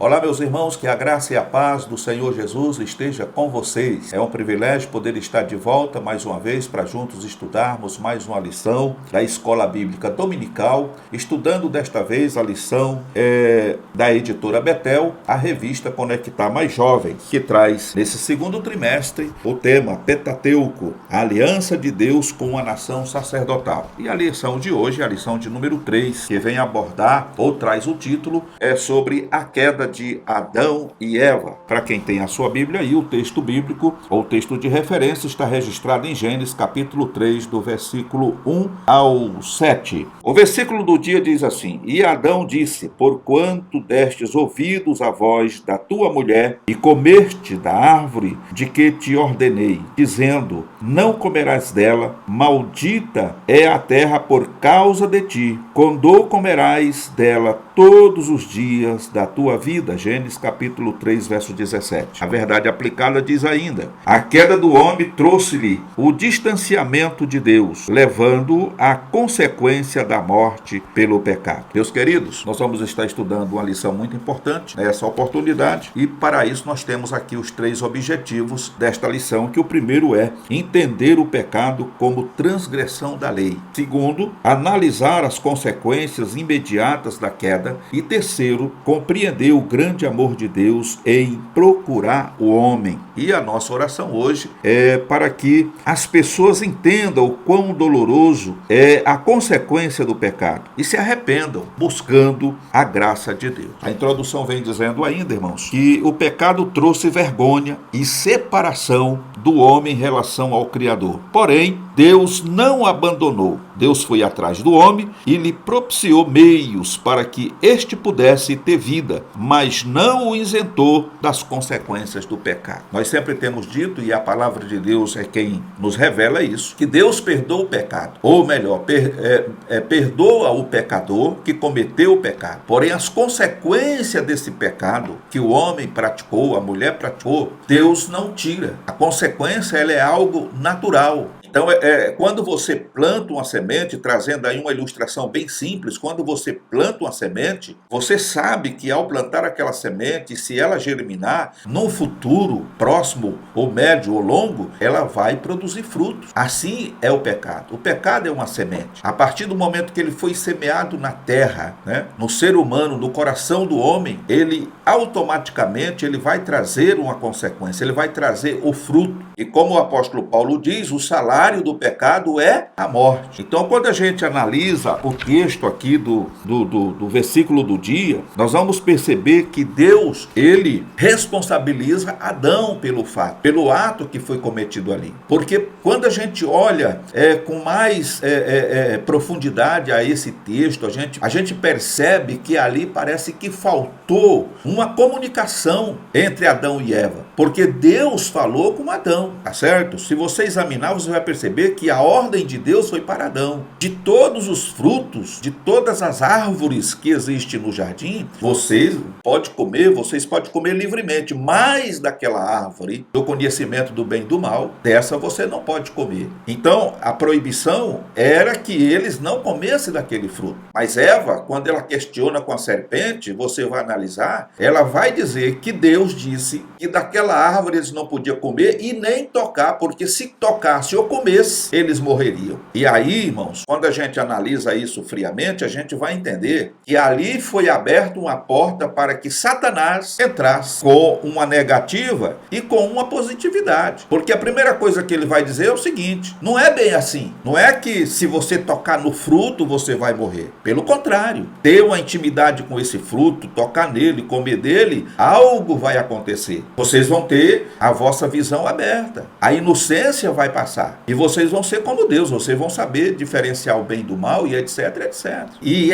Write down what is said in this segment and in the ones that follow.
Olá, meus irmãos, que a graça e a paz do Senhor Jesus esteja com vocês. É um privilégio poder estar de volta mais uma vez para juntos estudarmos mais uma lição da Escola Bíblica Dominical, estudando desta vez a lição da editora Betel, a revista Conectar Mais Jovens, que traz nesse segundo trimestre o tema Pentateuco, a aliança de Deus com a nação sacerdotal. E a lição de hoje é a lição de número 3, que vem abordar ou traz o título sobre a queda de Adão e Eva. Para quem tem a sua Bíblia aí, o texto bíblico ou texto de referência está registrado em Gênesis capítulo 3, do versículo 1 ao 7. O versículo do dia diz assim: E Adão disse: Porquanto destes ouvidos à voz da tua mulher e comeste da árvore de que te ordenei, dizendo: Não comerás dela, maldita é a terra por causa de ti, quando comerás dela todos os dias da tua vida. Gênesis capítulo 3, verso 17. A verdade aplicada diz ainda: a queda do homem trouxe-lhe o distanciamento de Deus, levando à consequência da morte pelo pecado. Meus queridos, nós vamos estar estudando uma lição muito importante nessa oportunidade, e para isso nós temos aqui os 3 objetivos desta lição, que o primeiro é entender o pecado como transgressão da lei. Segundo, analisar as consequências imediatas da queda. E terceiro, compreender o grande amor de Deus em procurar o homem. E a nossa oração hoje é para que as pessoas entendam o quão doloroso é a consequência do pecado e se arrependam, buscando a graça de Deus. A introdução vem dizendo ainda, irmãos, que o pecado trouxe vergonha e separação do homem em relação ao Criador. Porém, Deus não abandonou. Deus foi atrás do homem e lhe propiciou meios para que este pudesse ter vida, mas não o isentou das consequências do pecado. Nós sempre temos dito, e a palavra de Deus é quem nos revela isso, que Deus perdoa o pecado, ou melhor, perdoa o pecador que cometeu o pecado. Porém, as consequências desse pecado que o homem praticou, a mulher praticou, Deus não tira. A consequência, ela é algo natural. Então, quando você planta uma semente, trazendo aí uma ilustração bem simples, quando você planta uma semente, você sabe que ao plantar aquela semente, se ela germinar, no futuro próximo, ou médio, ou longo, ela vai produzir frutos. Assim é o pecado. O pecado é uma semente. A partir do momento que ele foi semeado na terra, no ser humano, no coração do homem, ele automaticamente vai trazer uma consequência, ele vai trazer o fruto. E como o apóstolo Paulo diz, o salário do pecado é a morte. Então, quando a gente analisa o texto aqui do versículo do dia, nós vamos perceber que Deus, ele responsabiliza Adão pelo ato que foi cometido ali. Porque quando a gente olha com mais profundidade a esse texto, a gente percebe que ali parece que faltou uma comunicação entre Adão e Eva. Porque Deus falou com Adão, tá certo? Se você examinar, você vai perceber que a ordem de Deus foi para Adão. De todos os frutos, de todas as árvores que existem no jardim, vocês podem comer livremente, mas daquela árvore do conhecimento do bem e do mal, dessa você não pode comer. Então, a proibição era que eles não comessem daquele fruto. Mas Eva, quando ela questiona com a serpente, você vai analisar, ela vai dizer que Deus disse que daquela árvore eles não podiam comer e nem tocar, porque se tocasse ou comesse, eles morreriam. E aí, irmãos, quando a gente analisa isso friamente, a gente vai entender que ali foi aberta uma porta para que Satanás entrasse com uma negativa e com uma positividade. Porque a primeira coisa que ele vai dizer é o seguinte: não é bem assim. Não é que se você tocar no fruto, você vai morrer. Pelo contrário, ter uma intimidade com esse fruto, tocar nele, comer dele, algo vai acontecer. Vocês vão ter a vossa visão aberta. A inocência vai passar. E vocês vão ser como Deus. Vocês vão saber diferenciar o bem do mal e etc, etc. E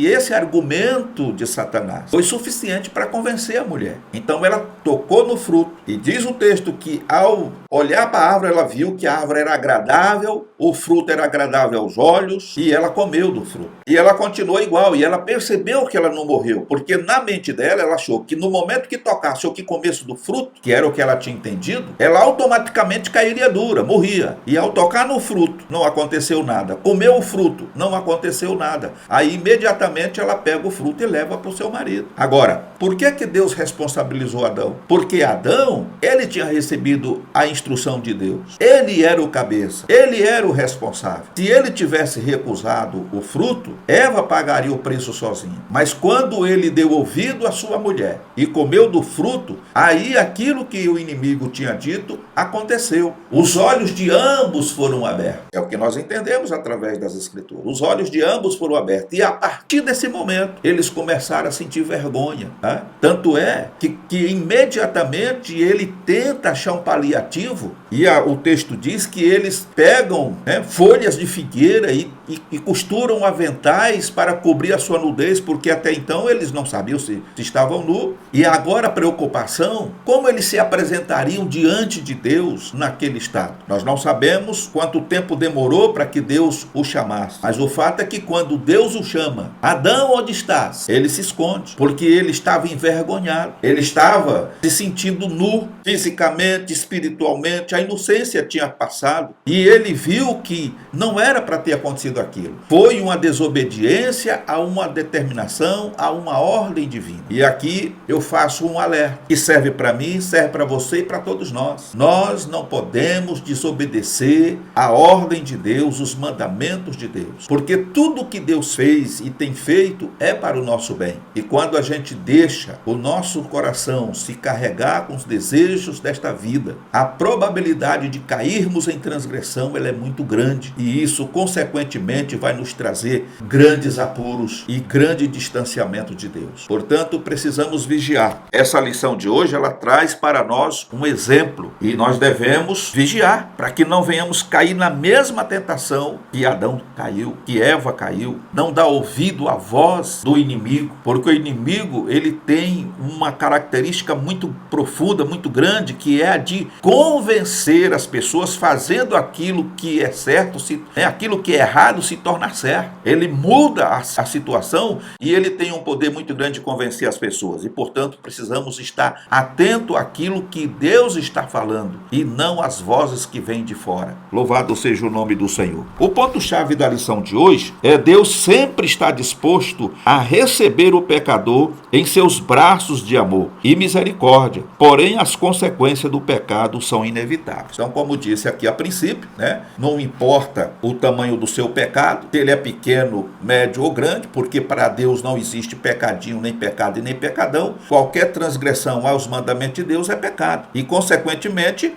esse argumento de Satanás foi suficiente para convencer a mulher. Então ela tocou no fruto. E diz o texto que ao olhar para a árvore, ela viu que a árvore era agradável, o fruto era agradável aos olhos, e ela comeu do fruto. E ela continuou igual, e ela percebeu que ela não morreu, porque na mente dela, ela achou que no momento que tocasse ou que comesse do fruto, que era o que ela tinha entendido, ela automaticamente cairia levedura, morria. E ao tocar no fruto, não aconteceu nada. Comeu o fruto, não aconteceu nada. Aí imediatamente ela pega o fruto e leva para o seu marido. Agora, por que Deus responsabilizou Adão? Porque Adão, ele tinha recebido a instrução de Deus. Ele era o cabeça, ele era o responsável. Se ele tivesse recusado o fruto, Eva pagaria o preço sozinha. Mas quando ele deu ouvido à sua mulher e comeu do fruto, aí aquilo que o inimigo tinha dito aconteceu. Os olhos de ambos foram abertos. É o que nós entendemos através das Escrituras. Os olhos de ambos foram abertos. E a partir desse momento, eles começaram a sentir vergonha. Né? Tanto é que imediatamente ele tenta achar um paliativo. E o texto diz que eles pegam folhas de figueira e costuram aventais para cobrir a sua nudez, porque até então eles não sabiam se estavam nus. E agora a preocupação, como eles se apresentariam diante de Deus naquele estado. Nós não sabemos quanto tempo demorou para que Deus o chamasse, mas o fato é que quando Deus o chama, Adão, onde estás? Ele se esconde, porque ele estava envergonhado, ele estava se sentindo nu, fisicamente, espiritualmente, a inocência tinha passado, e ele viu que não era para ter acontecido aquilo. Foi uma desobediência a uma determinação, a uma ordem divina. E aqui eu faço um alerta, que serve para mim, serve para você e para todos nós. Nós não podemos desobedecer a ordem de Deus, os mandamentos de Deus, porque tudo que Deus fez e tem feito é para o nosso bem. E quando a gente deixa o nosso coração se carregar com os desejos desta vida, a probabilidade de cairmos em transgressão ela é muito grande, e isso consequentemente vai nos trazer grandes apuros e grande distanciamento de Deus. Portanto, precisamos vigiar. Essa lição de hoje ela traz para nós um exemplo, e nós devemos vigiar para que não venhamos cair na mesma tentação que Adão caiu, que Eva caiu. Não dá ouvido à voz do inimigo, porque o inimigo ele tem uma característica muito profunda, muito grande, que é a de convencer as pessoas fazendo aquilo que é certo, aquilo que é errado se torna certo. Ele muda a situação e ele tem um poder muito grande de convencer as pessoas. E, portanto, precisamos estar atento àquilo que Deus está falando e não às vozes que vêm de fora. Louvado seja o nome do Senhor. O ponto-chave da lição de hoje é: Deus sempre está disposto a receber o pecador em seus braços de amor e misericórdia, porém as consequências do pecado são inevitáveis. Então, como disse aqui a princípio, não importa o tamanho do seu pecado, se ele é pequeno, médio ou grande, porque para Deus não existe pecadinho, nem pecado e nem pecadão. Qualquer transgressão aos mandamentos de Deus é pecado. E, consequentemente,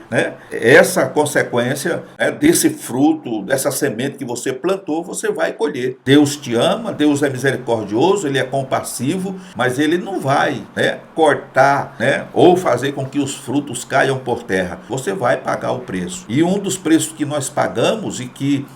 essa consequência desse fruto, dessa semente que você plantou, você vai colher. Deus te ama, Deus é misericordioso, ele é compassivo, mas ele não vai cortar ou fazer com que os frutos caiam por terra. Você vai pagar o preço. E um dos preços que nós pagamos e que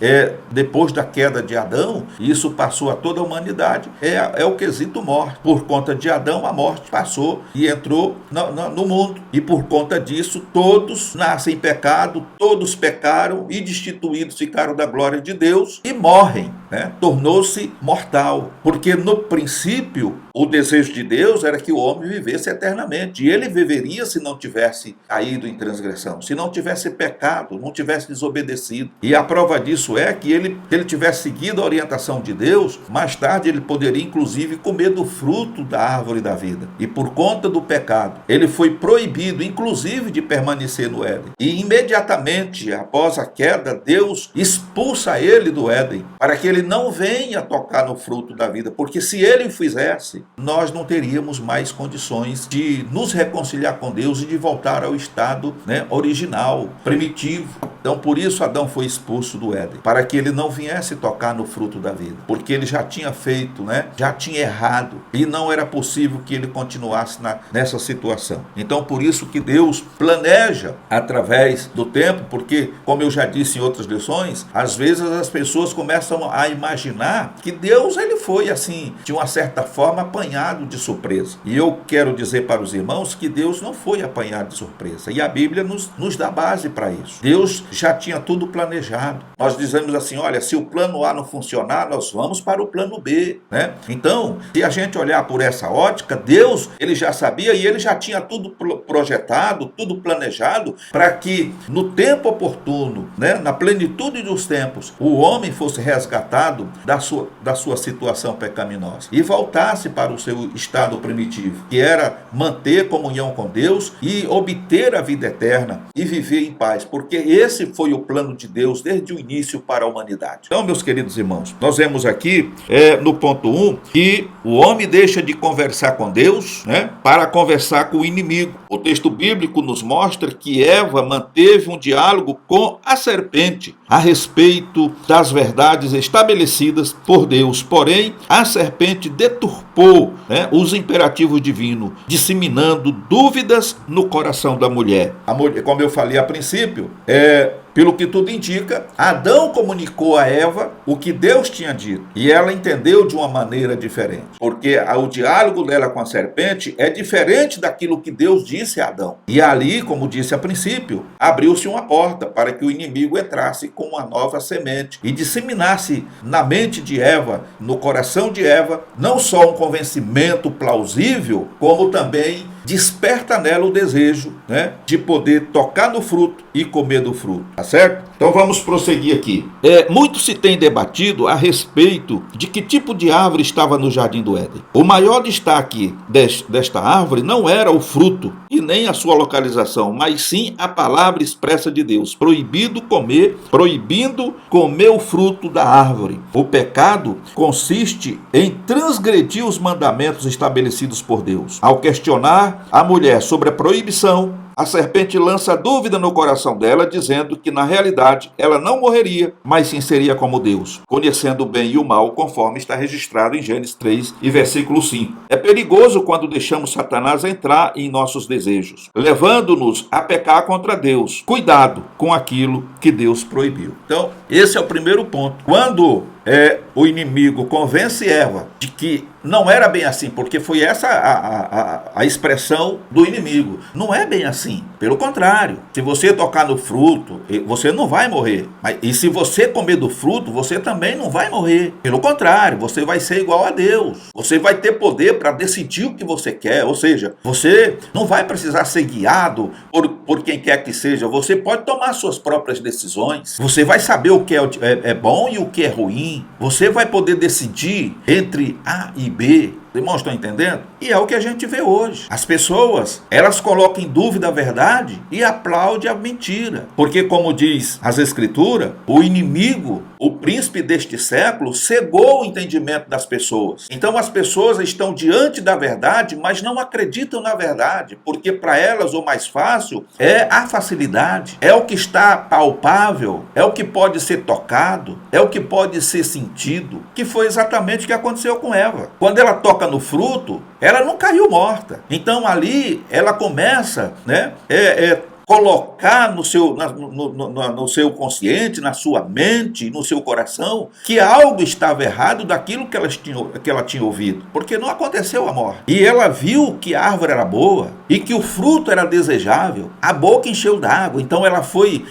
depois da queda de Adão, isso passou a toda a humanidade, é o quesito morte. Por conta de Adão, a morte passou e entrou no mundo. E por conta disso, todos nascem em pecado, todos pecaram e destituídos ficaram da glória de Deus e morrem. Tornou-se mortal. Porque no princípio, o desejo de Deus era que o homem vivesse eternamente. E ele viveria se não tivesse caído em transgressão, se não tivesse pecado, não tivesse desobedecido. E a prova disso é que ele tivesse seguido a orientação de Deus, mais tarde ele poderia inclusive comer do fruto da árvore da vida. E por conta do pecado, ele foi proibido inclusive de permanecer no Éden. E imediatamente após a queda, Deus expulsa ele do Éden, para que ele não venha tocar no fruto da vida, porque se ele o fizesse, nós não teríamos mais condições de nos reconciliar com Deus e de voltar ao estado original, primitivo. Então, por isso Adão foi expulso do Éden, para que ele não viesse tocar no fruto da vida, porque ele já tinha feito, já tinha errado, e não era possível que ele continuasse nessa situação. Então, por isso que Deus planeja através do tempo, porque, como eu já disse em outras lições, às vezes as pessoas começam a imaginar que Deus ele foi assim, de uma certa forma, apanhado de surpresa. E eu quero dizer para os irmãos que Deus não foi apanhado de surpresa, e a Bíblia nos dá base para isso. Deus já tinha tudo planejado. Nós dizemos assim, olha, se o plano A não funcionar, nós vamos para o plano B, né? Então, se a gente olhar por essa ótica, Deus, ele já sabia e ele já tinha tudo projetado, tudo planejado, para que no tempo oportuno, né, na plenitude dos tempos, o homem fosse resgatado da sua situação pecaminosa e voltasse para o seu estado primitivo, que era manter comunhão com Deus e obter a vida eterna e viver em paz, porque esse foi o plano de Deus desde o início para a humanidade. Então, meus queridos irmãos, nós vemos aqui no ponto 1 que o homem deixa de conversar com Deus, né, para conversar com o inimigo. O texto bíblico nos mostra que Eva manteve um diálogo com a serpente a respeito das verdades estabelecidas por Deus. Porém, a serpente deturpou, né, os imperativos divinos, disseminando dúvidas no coração da mulher. A mulher, como eu falei a princípio, pelo que tudo indica, Adão comunicou a Eva o que Deus tinha dito. E ela entendeu de uma maneira diferente. Porque o diálogo dela com a serpente é diferente daquilo que Deus disse a Adão. E ali, como disse a princípio, abriu-se uma porta para que o inimigo entrasse com uma nova semente e disseminasse na mente de Eva, no coração de Eva, não só um convencimento plausível, como também desperta nela o desejo, né, de poder tocar no fruto e comer do fruto, tá certo? Então vamos prosseguir aqui. Muito se tem debatido a respeito de que tipo de árvore estava no Jardim do Éden. O maior destaque desta árvore não era o fruto e nem a sua localização, mas sim a palavra expressa de Deus, proibindo comer o fruto da árvore. O pecado consiste em transgredir os mandamentos estabelecidos por Deus. Ao questionar a mulher sobre a proibição, a serpente lança dúvida no coração dela, dizendo que na realidade ela não morreria, mas sim seria como Deus, conhecendo o bem e o mal, conforme está registrado em Gênesis 3 e versículo 5. É perigoso quando deixamos Satanás entrar em nossos desejos, levando-nos a pecar contra Deus. Cuidado com aquilo que Deus proibiu. Então, esse é o primeiro ponto. Quando o inimigo convence Eva de que não era bem assim, porque foi essa a expressão do inimigo. Não é bem assim. Pelo contrário, se você tocar no fruto, você não vai morrer. E se você comer do fruto, você também não vai morrer. Pelo contrário, você vai ser igual a Deus. Você vai ter poder para decidir o que você quer. Ou seja, você não vai precisar ser guiado por quem quer que seja. Você pode tomar suas próprias decisões. Você vai saber o que é bom e o que é ruim. Você vai poder decidir entre A e B. Irmãos, estão entendendo? E é o que a gente vê hoje. As pessoas, elas colocam em dúvida a verdade e aplaudem a mentira. Porque, como diz as Escrituras, o inimigo, o príncipe deste século, cegou o entendimento das pessoas. Então, as pessoas estão diante da verdade, mas não acreditam na verdade. Porque, para elas, o mais fácil é a facilidade. É o que está palpável, é o que pode ser tocado, é o que pode ser sentido. Que foi exatamente o que aconteceu com Eva. Quando ela toca no fruto, ela não caiu morta. Então ali ela começa, né, colocar no seu consciente, na sua mente, no seu coração, que algo estava errado daquilo que ela tinha ouvido, porque não aconteceu a morte. E ela viu que a árvore era boa e que o fruto era desejável. A boca encheu d'água, então ela foi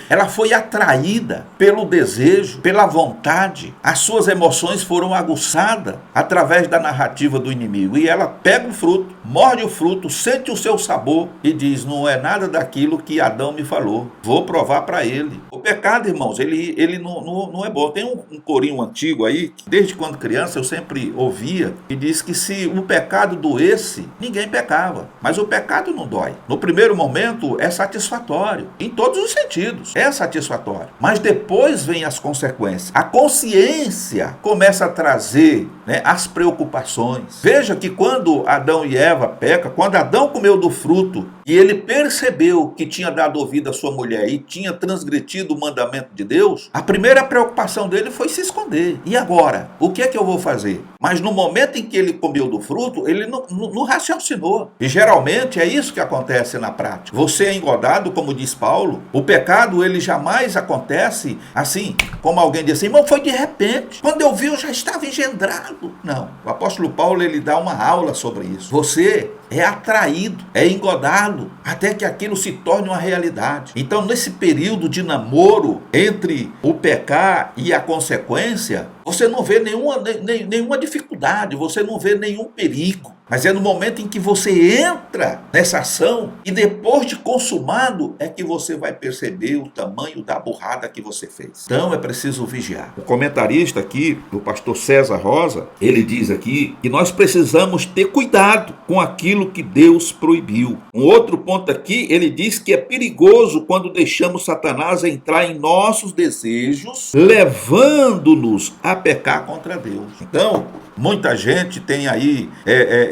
atraída pelo desejo, pela vontade. As suas emoções foram aguçadas através da narrativa do inimigo. E ela pega o fruto, morde o fruto, sente o seu sabor e diz: não é nada daquilo que Adão me falou, vou provar para ele. O pecado, irmãos, ele não é bom. Tem um corinho antigo aí, que desde quando criança eu sempre ouvia, que diz que se o pecado doesse, ninguém pecava. Mas o pecado não dói. No primeiro momento é satisfatório, em todos os sentidos, é satisfatório. Mas depois vem as consequências. A consciência começa a trazer, né, as preocupações. Veja que quando Adão e Eva pecam, quando Adão comeu do fruto e ele percebeu que tinha dado ouvido à sua mulher e tinha transgredido o mandamento de Deus, a primeira preocupação dele foi se esconder. E agora? O que é que eu vou fazer? Mas no momento em que ele comeu do fruto, ele não raciocinou. E geralmente é isso que acontece na prática. Você é engodado, como diz Paulo. O pecado, ele jamais acontece assim, como alguém diz assim: irmão, foi de repente. Quando eu vi, eu já estava engendrado. Não. O apóstolo Paulo, ele dá uma aula sobre isso. Você é atraído, é engodado, até que aquilo se torne uma realidade. Então, nesse período de namoro entre o pecar e a consequência, você não vê nenhuma dificuldade, você não vê nenhum perigo. Mas é no momento em que você entra nessa ação e depois de consumado é que você vai perceber o tamanho da burrada que você fez. Então é preciso vigiar. O comentarista aqui, o pastor César Rosa, ele diz aqui que nós precisamos ter cuidado com aquilo que Deus proibiu. Um outro ponto aqui, ele diz que é perigoso quando deixamos Satanás entrar em nossos desejos, levando-nos a pecar contra Deus. Então, muita gente tem aí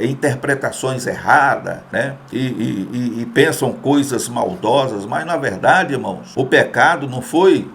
interpretações erradas, né? E pensam coisas maldosas, mas na verdade, irmãos, o pecado não foi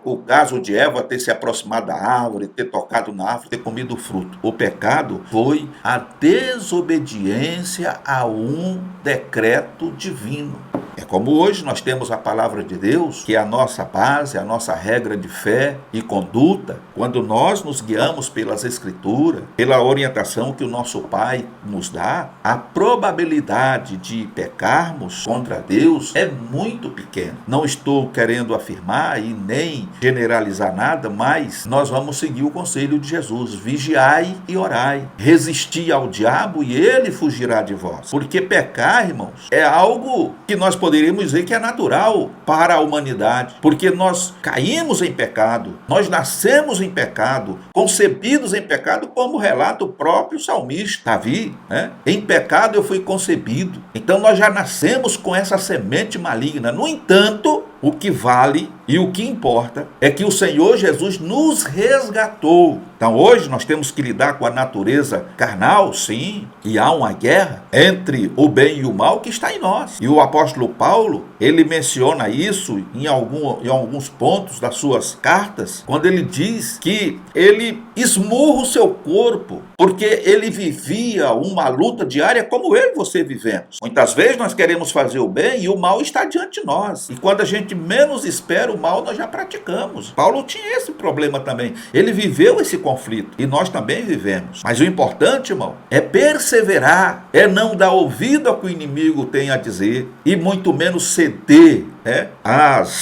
o caso de Eva ter se aproximado da árvore, ter tocado na árvore, ter comido o fruto. O pecado foi a desobediência a um decreto divino. É como hoje nós temos a palavra de Deus, que é a nossa base, a nossa regra de fé e conduta. Quando nós nos guiamos pelas Escrituras, pela orientação que o nosso Pai nos dá, a probabilidade de pecarmos contra Deus é muito pequena. Não estou querendo afirmar e nem generalizar nada, mas nós vamos seguir o conselho de Jesus: vigiai e orai, resisti ao diabo e ele fugirá de vós. Porque pecar, irmãos, é algo que nós poderíamos dizer que é natural para a humanidade, porque nós caímos em pecado, nós nascemos em pecado, concebidos em pecado, como relata o próprio salmista Davi, né? Em pecado eu fui concebido. Então nós já nascemos com essa semente maligna. No entanto, o que vale e o que importa é que o Senhor Jesus nos resgatou. Então hoje nós temos que lidar com a natureza carnal, sim, e há uma guerra entre o bem e o mal que está em nós. E o apóstolo Paulo, ele menciona isso em alguns pontos das suas cartas, quando ele diz que ele esmurra o seu corpo, porque ele vivia uma luta diária como eu e você vivemos. Muitas vezes nós queremos fazer o bem e o mal está diante de nós. E quando a gente menos espera o mal, nós já praticamos. Paulo tinha esse problema também. Ele viveu esse conflito e nós também vivemos. Mas o importante, irmão, é perseverar, é não dar ouvido ao que o inimigo tem a dizer e muito menos ceder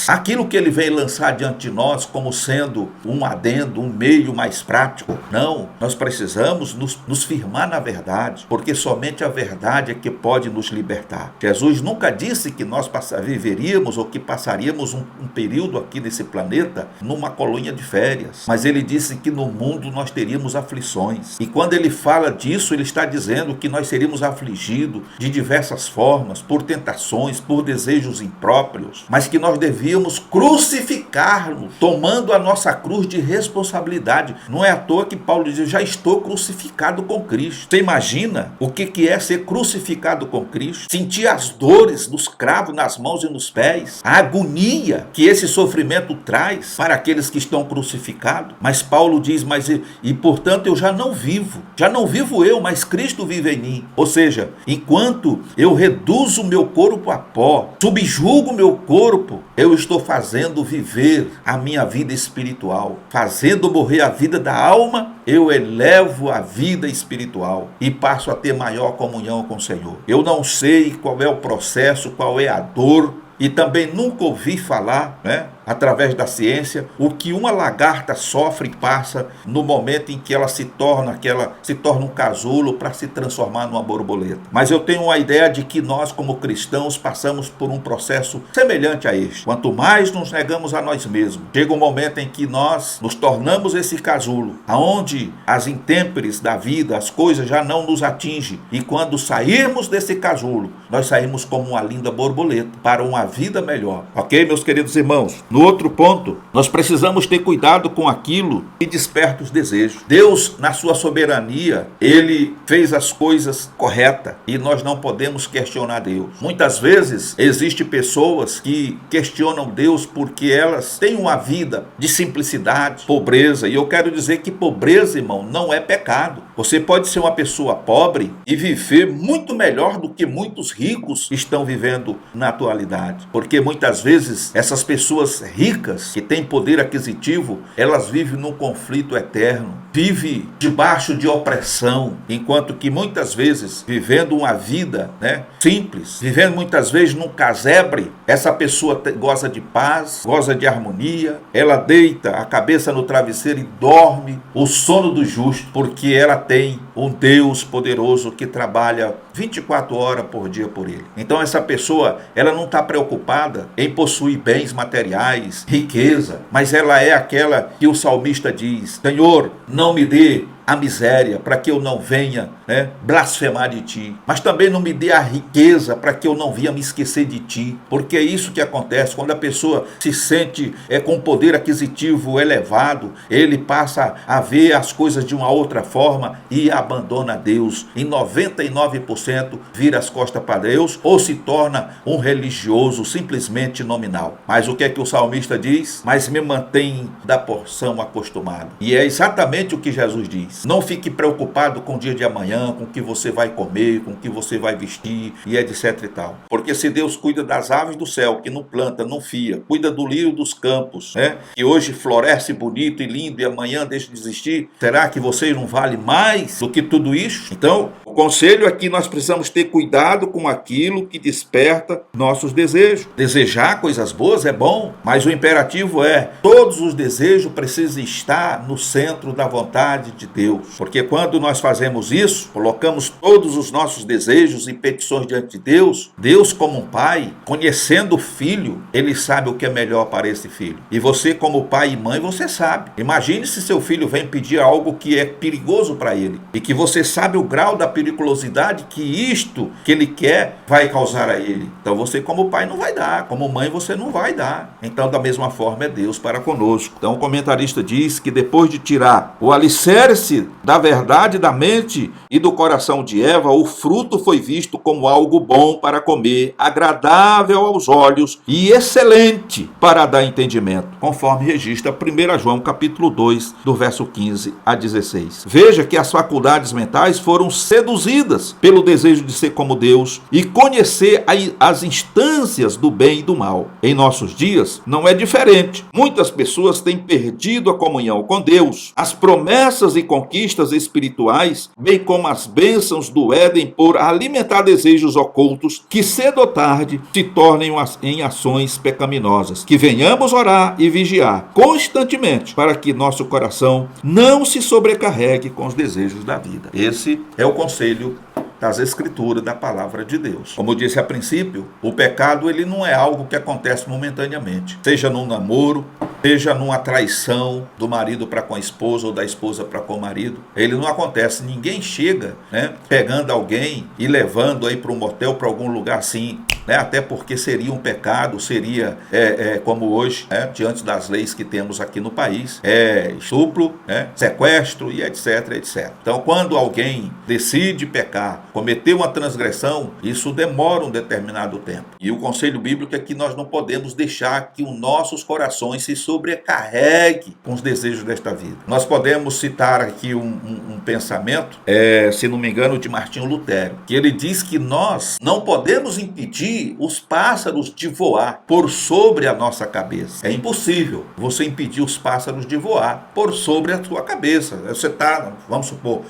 aquilo que ele vem lançar diante de nós como sendo um adendo, um meio mais prático. Não, nós precisamos nos firmar na verdade, porque somente a verdade é que pode nos libertar. Jesus nunca disse que nós viveríamos ou que passaríamos um período aqui nesse planeta numa colônia de férias, mas ele disse que no mundo nós teríamos aflições, e quando ele fala disso, ele está dizendo que nós seríamos afligidos de diversas formas, por tentações, por desejos impróprios, mas que nós devíamos crucificar-nos, tomando a nossa cruz de responsabilidade. Não é à toa que Paulo diz: eu já estou crucificado com Cristo. Você imagina o que é ser crucificado com Cristo? Sentir as dores dos cravos nas mãos e nos pés, a agonia que esse sofrimento traz para aqueles que estão crucificados. Mas Paulo diz: portanto eu já não vivo eu, mas Cristo vive em mim. Ou seja, enquanto eu reduzo o meu corpo a pó, subjugo o meu corpo, eu estou fazendo viver a minha vida espiritual, fazendo morrer a vida da alma, eu elevo a vida espiritual e passo a ter maior comunhão com o Senhor. Eu não sei qual é o processo, qual é a dor, e também nunca ouvi falar, através da ciência, o que uma lagarta sofre e passa no momento em que ela se torna um casulo para se transformar numa borboleta. Mas eu tenho uma ideia de que nós, como cristãos, passamos por um processo semelhante a este. Quanto mais nos negamos a nós mesmos, chega um momento em que nós nos tornamos esse casulo, aonde as intempéries da vida, as coisas já não nos atingem, e quando sairmos desse casulo, nós saímos como uma linda borboleta para uma vida melhor. Ok, meus queridos irmãos? No outro ponto, nós precisamos ter cuidado com aquilo que desperta os desejos. Deus, na sua soberania, ele fez as coisas corretas e nós não podemos questionar Deus. Muitas vezes, existem pessoas que questionam Deus porque elas têm uma vida de simplicidade, pobreza. E eu quero dizer que pobreza, irmão, não é pecado. Você pode ser uma pessoa pobre e viver muito melhor do que muitos ricos estão vivendo na atualidade. Porque muitas vezes essas pessoas ricas, que têm poder aquisitivo, elas vivem num conflito eterno. vive debaixo de opressão, enquanto que muitas vezes, vivendo uma vida, simples, vivendo muitas vezes num casebre, essa pessoa goza de paz, goza de harmonia, ela deita a cabeça no travesseiro e dorme o sono do justo, porque ela tem um Deus poderoso que trabalha 24 horas por dia por ele. Então essa pessoa, ela não está preocupada em possuir bens materiais, riqueza, mas ela é aquela que o salmista diz: Senhor, não me dê a miséria para que eu não venha blasfemar de ti, mas também não me dê a riqueza para que eu não venha me esquecer de ti, porque é isso que acontece quando a pessoa se sente com poder aquisitivo elevado, ele passa a ver as coisas de uma outra forma e abandona Deus. Em 99% vira as costas para Deus ou se torna um religioso simplesmente nominal. Mas o que é que o salmista diz? Mas me mantém da porção acostumado. E é exatamente o que Jesus diz. Não fique preocupado com o dia de amanhã, com o que você vai comer, com o que você vai vestir e etc e tal. Porque se Deus cuida das aves do céu, que não planta, não fia, cuida do lírio dos campos, que hoje floresce bonito e lindo e amanhã deixa de existir, será que você não vale mais do que tudo isso? Então, o conselho é que nós precisamos ter cuidado com aquilo que desperta nossos desejos. Desejar coisas boas é bom, mas o imperativo é: todos os desejos precisam estar no centro da vontade de Deus. Porque quando nós fazemos isso, colocamos todos os nossos desejos e petições diante de Deus, Deus, como um pai, conhecendo o filho, ele sabe o que é melhor para esse filho. E você, como pai e mãe, você sabe. Imagine se seu filho vem pedir algo que é perigoso para ele e que você sabe o grau da periculosidade que isto que ele quer vai causar a ele. Então você, como pai, não vai dar, como mãe você não vai dar. Então da mesma forma é Deus para conosco. Então o comentarista diz que depois de tirar o alicerce da verdade da mente e do coração de Eva, o fruto foi visto como algo bom para comer, agradável aos olhos e excelente para dar entendimento, conforme registra 1 João capítulo 2, do verso 15 a 16. Veja que as faculdades mentais foram seduzidas pelo desejo de ser como Deus e conhecer as instâncias do bem e do mal. Em nossos dias não é diferente. Muitas pessoas têm perdido a comunhão com Deus, as promessas e conquistas espirituais, bem como as bênçãos do Éden, por alimentar desejos ocultos que cedo ou tarde se tornem em ações pecaminosas. Que venhamos orar e vigiar constantemente para que nosso coração não se sobrecarregue com os desejos da vida. Esse é o conselho das Escrituras, da Palavra de Deus. Como eu disse a princípio, o pecado ele não é algo que acontece momentaneamente, seja num namoro, seja numa traição do marido para com a esposa ou da esposa para com o marido. Ele não acontece, ninguém chega pegando alguém e levando aí para um motel, para algum lugar assim, até porque seria um pecado, seria como hoje, diante das leis que temos aqui no país, estupro, sequestro e etc, etc. Então quando alguém decide pecar, cometer uma transgressão, isso demora um determinado tempo. E o conselho bíblico é que nós não podemos deixar que os nossos corações se sobrecarreguem com os desejos desta vida. Nós podemos citar aqui um pensamento, se não me engano, de Martinho Lutero, que ele diz que nós não podemos impedir os pássaros de voar por sobre a nossa cabeça. É impossível você impedir os pássaros de voar por sobre a sua cabeça. Você está, vamos supor,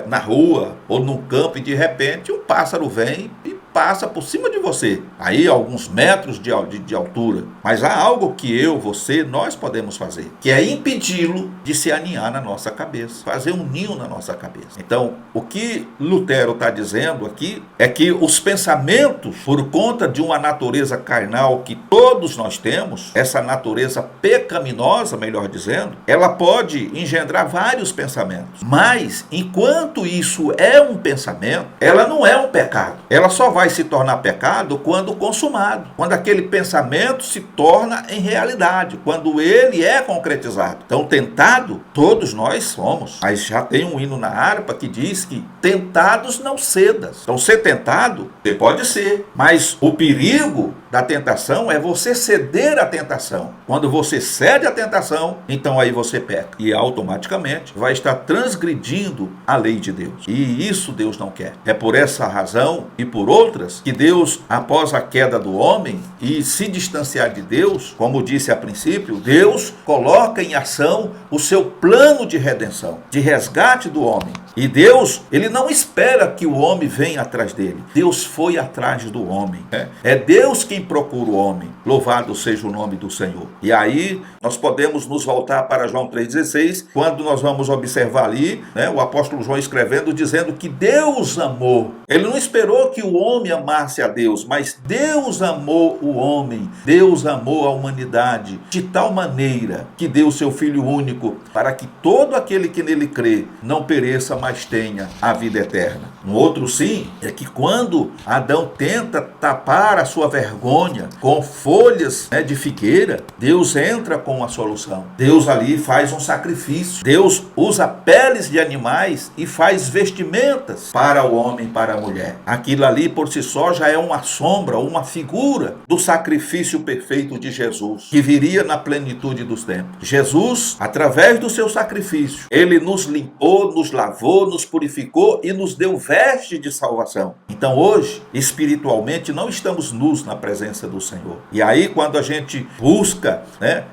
na rua ou num campo e de repente um pássaro vem e passa por cima de você, aí alguns metros de altura. Mas há algo que eu, você, nós podemos fazer, que é impedi-lo de se aninhar na nossa cabeça, fazer um ninho na nossa cabeça. Então, o que Lutero está dizendo aqui é que os pensamentos, por conta de uma natureza carnal que todos nós temos, essa natureza pecaminosa, melhor dizendo, ela pode engendrar vários pensamentos. Mas, enquanto isso é um pensamento, ela não é um pecado. Ela só vai se tornar pecado quando consumado, quando aquele pensamento se torna em realidade, quando ele é concretizado. Então, tentado, todos nós somos. Mas já tem um hino na harpa que diz que tentados não cedas. Então, ser tentado, você pode ser, mas o perigo da tentação é você ceder à tentação. Quando você cede à tentação, então aí você peca. E automaticamente vai estar transgredindo a lei de Deus. E isso Deus não quer. É por essa razão e por outras que Deus, após a queda do homem e se distanciar de Deus, como disse a princípio, Deus coloca em ação o seu plano de redenção, de resgate do homem. E Deus, ele não espera que o homem venha atrás dele. Deus foi atrás do homem. É Deus quem procura o homem. Louvado seja o nome do Senhor. E aí nós podemos nos voltar para João 3,16, quando nós vamos observar ali, o apóstolo João escrevendo, dizendo que Deus amou. Ele não esperou que o homem amasse a Deus, mas Deus amou o homem. Deus amou a humanidade de tal maneira que deu o seu Filho único para que todo aquele que nele crê não pereça, mas tenha a vida eterna. Um outro sim é que quando Adão tenta tapar a sua vergonha com folhas de figueira, Deus entra com a solução. Deus ali faz um sacrifício. Deus usa peles de animais e faz vestimentas para o homem e para a mulher. Aquilo ali por si só já é uma sombra, uma figura do sacrifício perfeito de Jesus, que viria na plenitude dos tempos. Jesus, através do seu sacrifício, ele nos limpou, nos lavou, nos purificou e nos deu veste de salvação. Então hoje, espiritualmente, não estamos nus na presença do Senhor. E aí quando a gente busca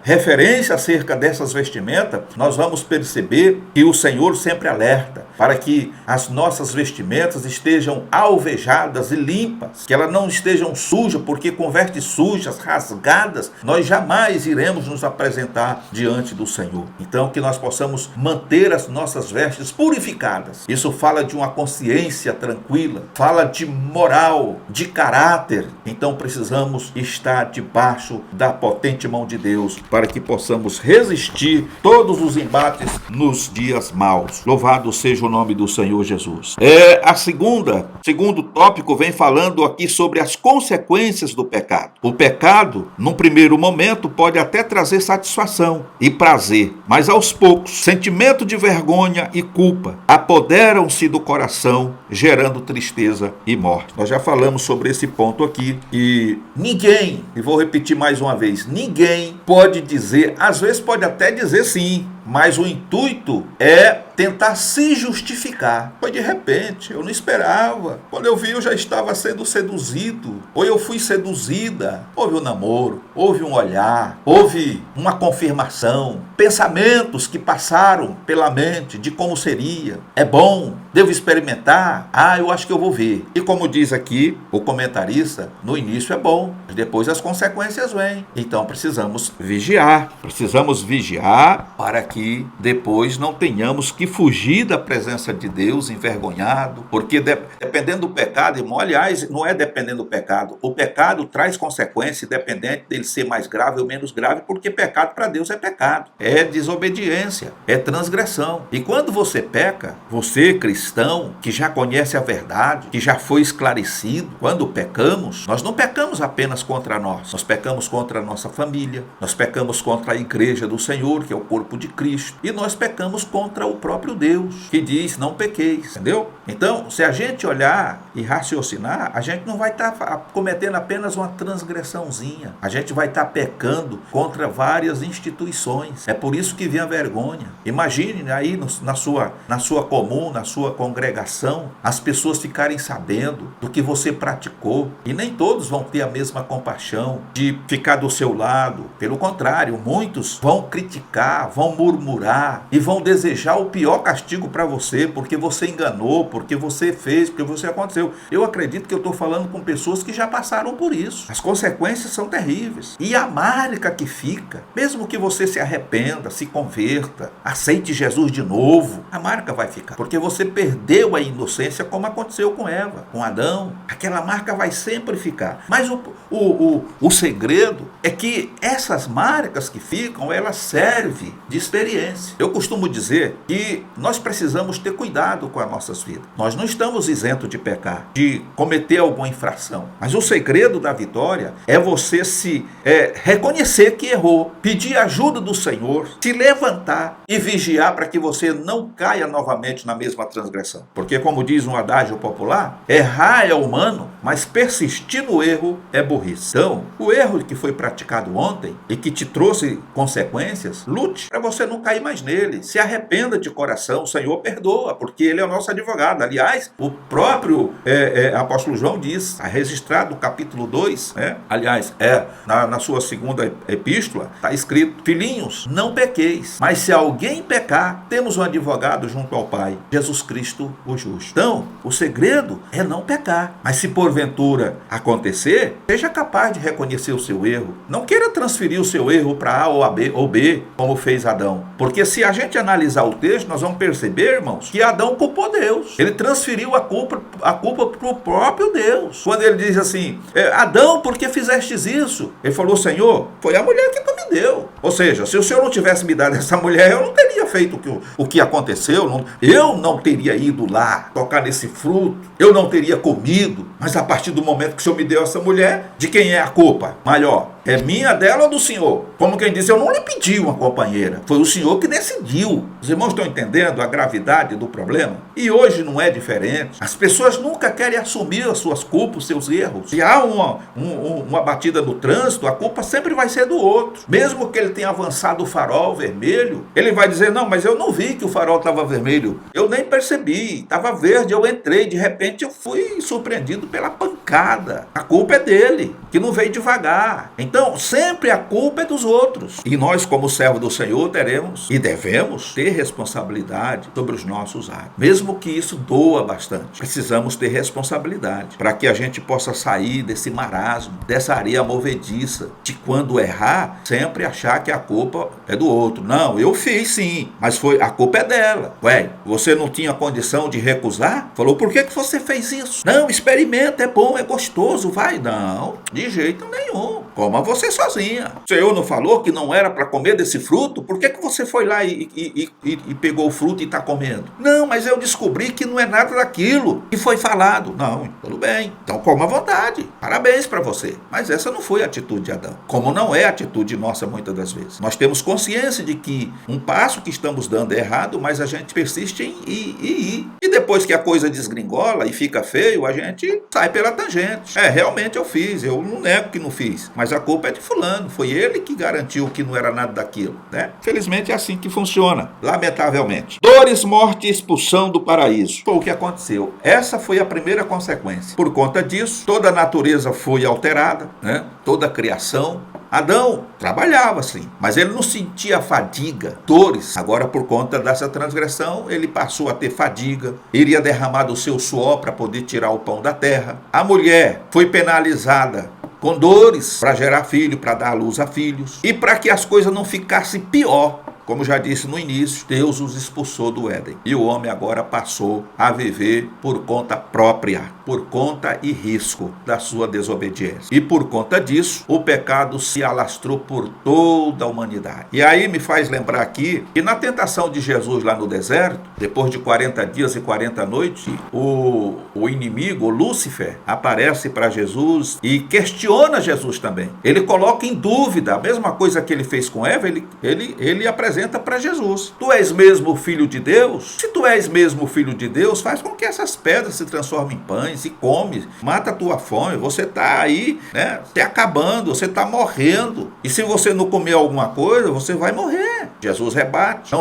referência acerca dessas vestimentas, nós vamos perceber que o Senhor sempre alerta para que as nossas vestimentas estejam alvejadas e limpas, que elas não estejam sujas, porque com vestes sujas, rasgadas, nós jamais iremos nos apresentar diante do Senhor. Então que nós possamos manter as nossas vestes purificadas. Isso fala de uma consciência tranquila, fala de moral, de caráter. Então precisamos estar debaixo da potente mão de Deus para que possamos resistir todos os embates nos dias maus. Louvado seja o nome do Senhor Jesus. Segundo tópico vem falando aqui sobre as consequências do pecado. O pecado, num primeiro momento, pode até trazer satisfação e prazer, mas aos poucos, sentimento de vergonha e culpa apoderam-se do coração, gerando tristeza e morte. Nós já falamos sobre esse ponto aqui e ninguém, e vou repetir mais uma vez, ninguém pode dizer, às vezes pode até dizer sim, mas o intuito é tentar se justificar. Foi de repente, eu não esperava. Quando eu vi, eu já estava sendo seduzido, ou eu fui seduzida. Houve um namoro, houve um olhar, houve uma confirmação, pensamentos que passaram pela mente de como seria. É bom, devo experimentar? Eu acho que eu vou ver. E como diz aqui o comentarista, no início é bom, depois as consequências vêm. Então precisamos vigiar para que depois não tenhamos que fugir da presença de Deus envergonhado, porque dependendo do pecado, irmão, aliás, não é dependendo do pecado, o pecado traz consequência independente dele ser mais grave ou menos grave, porque pecado para Deus é pecado, é desobediência, é transgressão. E quando você peca, você cristão, que já conhece a verdade, que já foi esclarecido, quando pecamos, nós não pecamos apenas contra nós pecamos contra a nossa família, nós pecamos contra a igreja do Senhor, que é o corpo de Cristo, e nós pecamos contra o próprio Deus, que diz, não pequeis, entendeu? Então, se a gente olhar e raciocinar, a gente não vai estar cometendo apenas uma transgressãozinha, a gente vai estar pecando contra várias instituições. É por isso que vem a vergonha. Imagine aí na sua comum, na sua congregação, as pessoas ficarem sabendo do que você praticou, e nem todos vão ter a mesma compaixão de ficar do seu lado. Pelo contrário, muitos vão criticar, vão murmurar e vão desejar o pior castigo para você, porque você enganou, porque você fez, porque você aconteceu. Eu acredito que eu estou falando com pessoas que já passaram por isso. As consequências são terríveis. E a marca que fica, mesmo que você se arrependa, se converta, aceite Jesus de novo, a marca vai ficar. Porque você perdeu a inocência, como aconteceu com Eva, com Adão. Aquela marca vai sempre ficar. Mas o segredo é que essas marcas que ficam, elas servem de experiência experiência. Eu costumo dizer que nós precisamos ter cuidado com as nossas vidas. Nós não estamos isentos de pecar, de cometer alguma infração. Mas o segredo da vitória é você reconhecer que errou, pedir ajuda do Senhor, se levantar e vigiar para que você não caia novamente na mesma transgressão. Porque, como diz um adágio popular, errar é humano, mas persistir no erro é burrice. Então, o erro que foi praticado ontem e que te trouxe consequências, lute para você não cair mais nele. Se arrependa de coração, o Senhor perdoa, porque Ele é o nosso advogado. Aliás, o próprio apóstolo João diz, está registrado no capítulo 2, aliás, na sua segunda epístola, está escrito: filhinhos, não pequeis, mas se alguém pecar, temos um advogado junto ao Pai, Jesus Cristo o justo. Então, o segredo é não pecar, mas se porventura acontecer, seja capaz de reconhecer o seu erro. Não queira transferir o seu erro para A ou B, como fez Adão. Porque se a gente analisar o texto, nós vamos perceber, irmãos, que Adão culpou Deus. Ele transferiu a culpa para o próprio Deus. Quando ele diz assim: Adão, por que fizestes isso? Ele falou: Senhor, foi a mulher que tu me deu. Ou seja, se o Senhor não tivesse me dado essa mulher, eu não teria feito o que aconteceu. Eu não teria ido lá tocar nesse fruto. Eu não teria comido. Mas a partir do momento que o Senhor me deu essa mulher, de quem é a culpa maior? É minha, dela ou do Senhor? Como quem disse, eu não lhe pedi uma companheira. Foi o Senhor que decidiu. Os irmãos estão entendendo a gravidade do problema? E hoje não é diferente. As pessoas nunca querem assumir as suas culpas, os seus erros. Se há uma batida no trânsito, a culpa sempre vai ser do outro. Mesmo que ele tenha avançado o farol vermelho, ele vai dizer: não, mas eu não vi que o farol estava vermelho. Eu nem percebi. Estava verde, eu entrei. De repente eu fui surpreendido pela pancada. A culpa é dele, que não veio devagar. Então, sempre a culpa é dos outros. E nós, como servo do Senhor, teremos e devemos ter responsabilidade sobre os nossos atos. Mesmo que isso doa bastante, precisamos ter responsabilidade para que a gente possa sair desse marasmo, dessa areia movediça, de quando errar, sempre achar que a culpa é do outro. Não, eu fiz sim, mas a culpa é dela. Ué, você não tinha condição de recusar? Falou: por que você fez isso? Não, experimenta, é bom, é gostoso, vai. Não, de jeito nenhum. Coma você sozinha. O Senhor não falou que não era para comer desse fruto? Por que você foi lá e pegou o fruto e está comendo? Não, mas eu descobri que não é nada daquilo que foi falado. Não, tudo bem. Então coma à vontade. Parabéns para você. Mas essa não foi a atitude de Adão. Como não é a atitude nossa muitas das vezes. Nós temos consciência de que um passo que estamos dando é errado, mas a gente persiste em ir. E depois que a coisa desgringola e fica feio, a gente sai pela tangente. Realmente eu fiz. Eu não nego que não fiz. Mas a culpa é de fulano, foi ele que garantiu que não era nada daquilo, né? Felizmente é assim que funciona, lamentavelmente. Dores, morte e expulsão do paraíso. Foi o que aconteceu. Essa foi a primeira consequência. Por conta disso, toda a natureza foi alterada, né? Toda a criação. Adão trabalhava sim, mas ele não sentia fadiga, dores. Agora, por conta dessa transgressão, ele passou a ter fadiga, iria derramar do seu suor para poder tirar o pão da terra. A mulher foi penalizada com dores para gerar filho, para dar à luz a filhos. E para que as coisas não ficassem pior, como já disse no início, Deus os expulsou do Éden. E o homem agora passou a viver por conta própria, por conta e risco da sua desobediência. E por conta disso, o pecado se alastrou por toda a humanidade. E aí me faz lembrar aqui que na tentação de Jesus lá no deserto, depois de 40 dias e 40 noites, o inimigo, o Lúcifer, aparece para Jesus e questiona Jesus também. Ele coloca em dúvida a mesma coisa que ele fez com Eva, ele apresenta para Jesus: tu és mesmo o filho de Deus? Se tu és mesmo o filho de Deus, faz com que essas pedras se transformem em pães e come, mata a tua fome. Você está aí, né, se acabando, você está morrendo. E se você não comer alguma coisa, você vai morrer. Jesus rebate: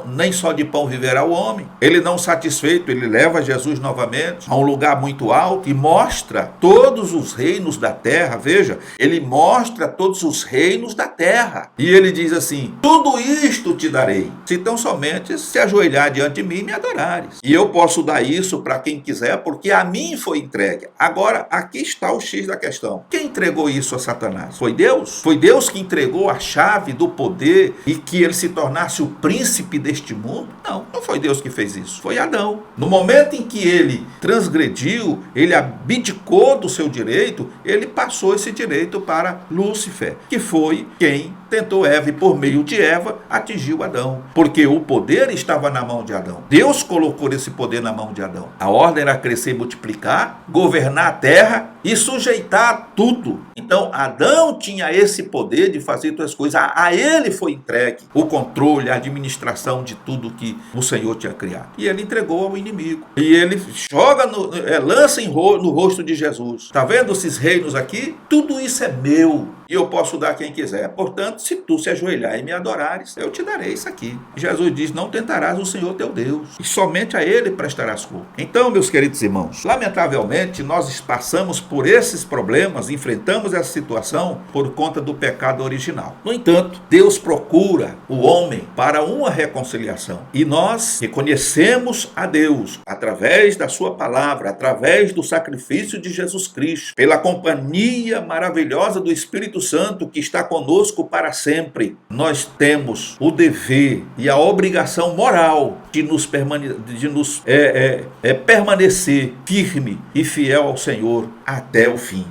nem só de pão viverá o homem. Ele não satisfeito, ele leva Jesus novamente a um lugar muito alto e mostra todos os reinos da terra. Veja, ele mostra todos os reinos da terra. E ele diz assim: tudo isto te darei, se tão somente se ajoelhar diante de mim e me adorares. E eu posso dar isso para quem quiser, porque a mim foi entregue. Agora, aqui está o X da questão. Quem entregou isso a Satanás? Foi Deus? Foi Deus que entregou a chave do poder e que ele se tornasse o príncipe deste mundo? Não, não foi Deus que fez isso, foi Adão. No momento em que ele transgrediu, ele abdicou do seu direito, ele passou esse direito para Lúcifer, que foi quem tentou Eva e por meio de Eva atingiu Adão, porque o poder estava na mão de Adão. Deus colocou esse poder na mão de Adão. A ordem era crescer e multiplicar, governar a terra e sujeitar tudo. Então Adão tinha esse poder de fazer todas as coisas. A ele foi entregue o controle, a administração de tudo que o Senhor tinha criado. E ele entregou ao inimigo. E ele joga, lança no rosto de Jesus. Está vendo esses reinos aqui? Tudo isso é meu. E eu posso dar a quem quiser. Portanto, se tu se ajoelhar e me adorares, eu te darei isso aqui. Jesus diz, não tentarás o Senhor teu Deus, e somente a Ele prestarás culto. Então, meus queridos irmãos, lamentavelmente, nós passamos por esses problemas, enfrentamos essa situação por conta do pecado original. No entanto, Deus procura o homem para uma reconciliação. E nós reconhecemos a Deus através da sua palavra, através do sacrifício de Jesus Cristo, pela companhia maravilhosa do Espírito Santo que está conosco para sempre. Nós temos o dever e a obrigação moral de permanecer firme e fiel ao Senhor até o fim.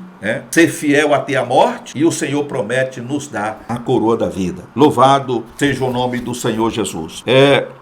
Ser fiel até a morte, e o Senhor promete nos dar a coroa da vida. Louvado seja o nome do Senhor Jesus.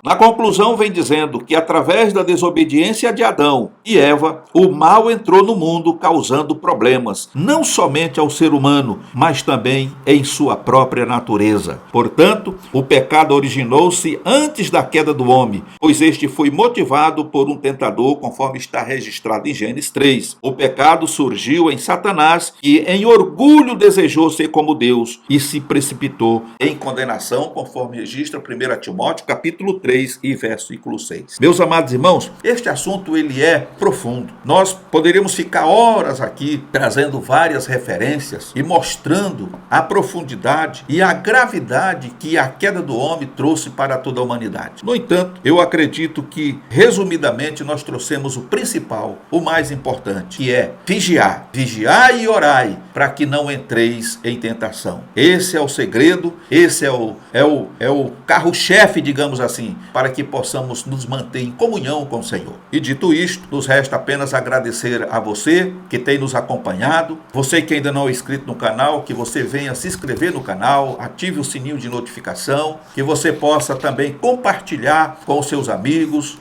Na conclusão vem dizendo que através da desobediência de Adão e Eva, o mal entrou no mundo causando problemas, não somente ao ser humano, mas também em sua própria natureza. Portanto, o pecado originou-se antes da queda do homem, pois este foi motivado por um tentador, conforme está registrado em Gênesis 3. O pecado surgiu em Satanás, que em orgulho desejou ser como Deus e se precipitou em condenação, conforme registra 1 Timóteo, capítulo 3 e versículo 6. Meus amados irmãos, este assunto ele é profundo. Nós poderíamos ficar horas aqui trazendo várias referências e mostrando a profundidade e a gravidade que a queda do homem trouxe para toda a humanidade. No entanto, eu acredito que, resumidamente, nós trouxemos o principal, o mais importante, que é vigiar. Vigiar e orai, para que não entreis em tentação. Esse é o segredo, esse é o carro-chefe, digamos assim, para que possamos nos manter em comunhão com o Senhor. E dito isto, nos resta apenas agradecer a você que tem nos acompanhado, você que ainda não é inscrito no canal, que você venha se inscrever no canal, ative o sininho de notificação, que você possa também compartilhar com os seus amigos,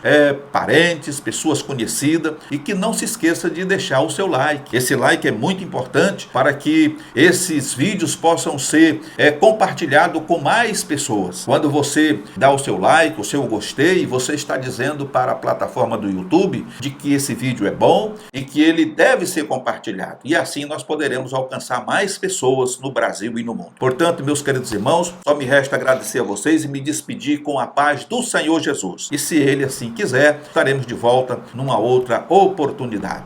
parentes, pessoas conhecidas, e que não se esqueça de deixar o seu like. Esse like é muito importante para que esses vídeos possam ser compartilhados com mais pessoas. Quando você dá o seu like, o seu gostei, você está dizendo para a plataforma do YouTube de que esse vídeo é bom e que ele deve ser compartilhado. E assim nós poderemos alcançar mais pessoas no Brasil e no mundo. Portanto, meus queridos irmãos, só me resta agradecer a vocês e me despedir com a paz do Senhor Jesus. E se Ele assim quiser, estaremos de volta numa outra oportunidade.